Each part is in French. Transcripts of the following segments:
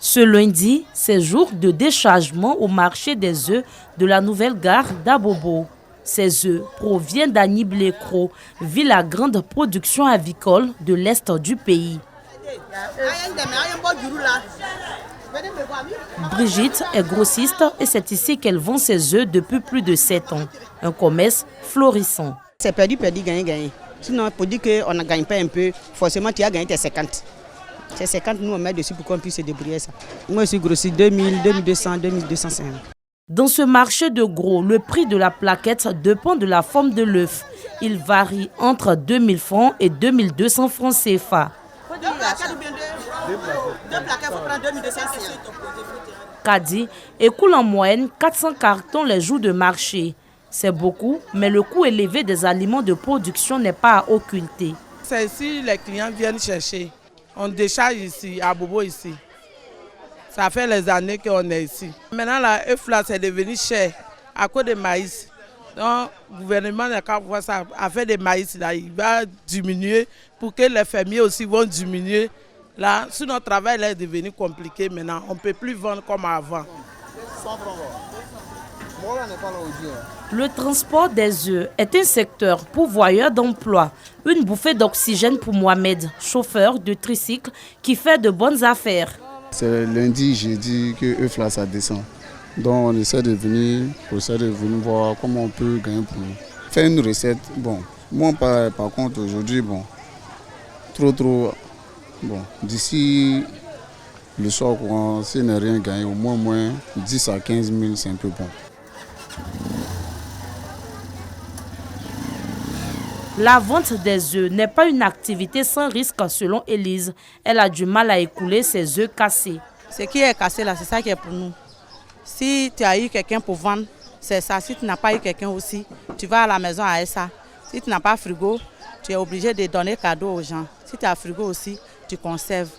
Ce lundi, c'est jour de déchargement au marché des œufs de la nouvelle gare d'Abobo. Ces œufs proviennent d'Aniblekro, ville à grande production avicole de l'est du pays. Brigitte est grossiste et c'est ici qu'elle vend ses œufs depuis plus de 7 ans. Un commerce florissant. C'est perdu, gagné. Sinon, pour dire qu'on ne gagne pas un peu, forcément tu as gagné tes 50. C'est 50, nous on met dessus pour qu'on puisse se débrouiller ça. Moi je suis grossiste 2000, 2200, 2250. Dans ce marché de gros, le prix de la plaquette dépend de la forme de l'œuf. Il varie entre 2000 francs et 2200 francs CFA. Kadi écoule en moyenne 400 cartons les jours de marché. C'est beaucoup, mais le coût élevé des aliments de production n'est pas à occulter. C'est ici les clients viennent chercher. On décharge ici, à Bobo ici. Ça fait les années qu'on est ici. Maintenant, la œuf là, c'est devenu cher à cause du maïs. Donc, le gouvernement a fait des maïs là, il va diminuer pour que les fermiers aussi vont diminuer. Là, si notre travail là, est devenu compliqué maintenant, on ne peut plus vendre comme avant. Le transport des œufs est un secteur pourvoyeur d'emploi. Une bouffée d'oxygène pour Mohamed, chauffeur de tricycle qui fait de bonnes affaires. C'est lundi, jeudi que œuf là ça descend. Donc on essaie de venir voir comment on peut gagner pour faire une recette. Bon, moi par contre aujourd'hui, d'ici le soir, si on n'a rien gagné, au moins 10 à 15 000, c'est un peu bon. La vente des œufs n'est pas une activité sans risque selon Élise. Elle a du mal à écouler ses œufs cassés. Ce qui est cassé là, c'est ça qui est pour nous. Si tu as eu quelqu'un pour vendre, c'est ça. Si tu n'as pas eu quelqu'un aussi, tu vas à la maison avec ça. Si tu n'as pas frigo, tu es obligé de donner cadeau aux gens. Si tu as frigo aussi, tu conserves.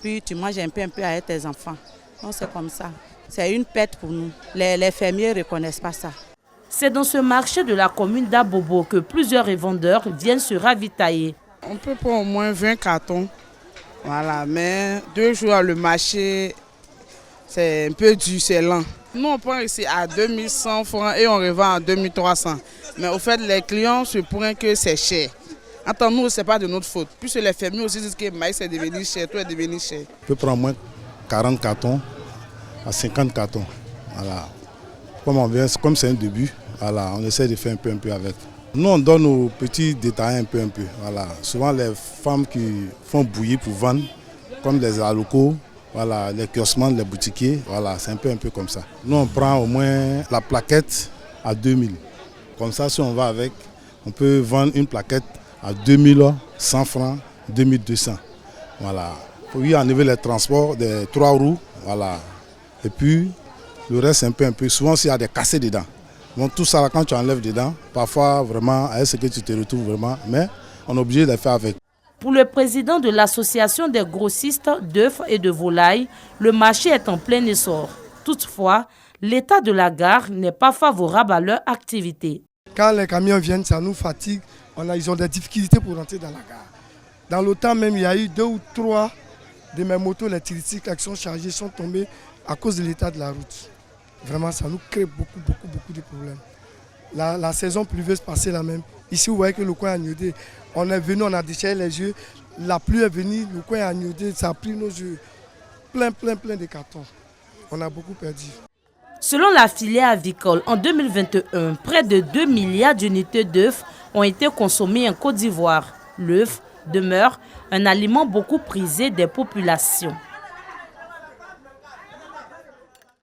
Puis tu manges un peu avec tes enfants. Donc c'est comme ça. C'est une perte pour nous. Les fermiers ne reconnaissent pas ça. C'est dans ce marché de la commune d'Abobo que plusieurs revendeurs viennent se ravitailler. On peut prendre au moins 20 cartons. Voilà, mais 2 jours le marché, c'est un peu dur, c'est lent. Nous, on prend ici à 2100 francs et on revend à 2300. Mais au fait, les clients se plaignent que c'est cher. Attends, nous, ce n'est pas de notre faute. Puisque les fermiers aussi disent que le maïs est devenu cher, tout est devenu cher. On peut prendre au moins 40 cartons à 50 cartons. Voilà. Comme c'est un début, voilà, on essaie de faire un peu avec. Nous, on donne aux petits détaillants un peu. Voilà. Souvent, les femmes qui font bouillir pour vendre, comme les alocos, voilà, les kiosques, les boutiquiers, voilà, c'est un peu comme ça. Nous, on prend au moins la plaquette à 2000. Comme ça, si on va avec, on peut vendre une plaquette à 2100 francs, 2200. Voilà. Il faut y enlever les transports des 3 roues, voilà. Et puis, le reste, c'est un peu. Souvent, s'il y a des cassés dedans. Donc, tout ça, quand tu enlèves dedans, parfois, vraiment, avec ce que tu te retrouves vraiment, mais on est obligé de le faire avec. Pour le président de l'association des grossistes d'œufs et de volailles, le marché est en plein essor. Toutefois, l'état de la gare n'est pas favorable à leur activité. Quand les camions viennent, ça nous fatigue. Ils ont des difficultés pour rentrer dans la gare. Dans le temps même, il y a eu 2 ou 3 de mes motos, les tricycles qui sont chargés, sont tombés à cause de l'état de la route. Vraiment, ça nous crée beaucoup de problèmes. La saison pluvieuse passée la même. Ici, vous voyez que le coin est agnodé. On est venu, on a déchiré les yeux. La pluie est venue, le coin est agnodé, ça a pris nos yeux. Plein de cartons. On a beaucoup perdu. Selon la filière avicole, en 2021, près de 2 milliards d'unités d'œufs ont été consommées en Côte d'Ivoire. L'œuf demeure un aliment beaucoup prisé des populations.